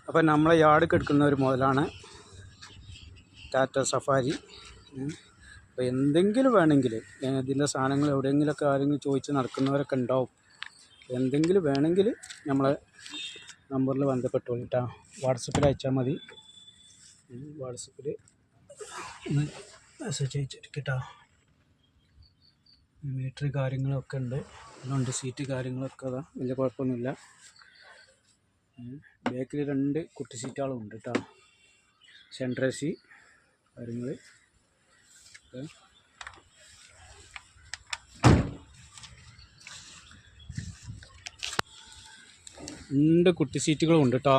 അപ്പോൾ നമ്മളെ യാർഡ് എടുക്കുന്ന ഒരു മുതലാണ് ടാറ്റ സഫാരി. അപ്പോൾ എന്തെങ്കിലും വേണമെങ്കിൽ ഇതിൻ്റെ സാധനങ്ങൾ എവിടെയെങ്കിലുമൊക്കെ ആരെങ്കിലും ചോദിച്ച് നടക്കുന്നവരൊക്കെ ഉണ്ടാവും. എന്തെങ്കിലും വേണമെങ്കിൽ നമ്മളെ നമ്പറിൽ ബന്ധപ്പെട്ടോളൂ കേട്ടോ. വാട്സപ്പിൽ അയച്ചാൽ മതി. വാട്സപ്പിൽ മെസ്സേജ് അയച്ചിരിക്കട്ടോ. മീറ്റർ കാര്യങ്ങളൊക്കെ ഉണ്ട്, അതുകൊണ്ട് സീറ്റ് കാര്യങ്ങളൊക്കെ അതാ, വലിയ കുഴപ്പമൊന്നുമില്ല. ബാക്കിൽ 2 കുട്ടി സീറ്റുകളും ഉണ്ട് കേട്ടോ. സെൻട്രൽ AC കാര്യങ്ങൾ. രണ്ട് കുട്ടി സീറ്റുകളും ഉണ്ട് കേട്ടോ.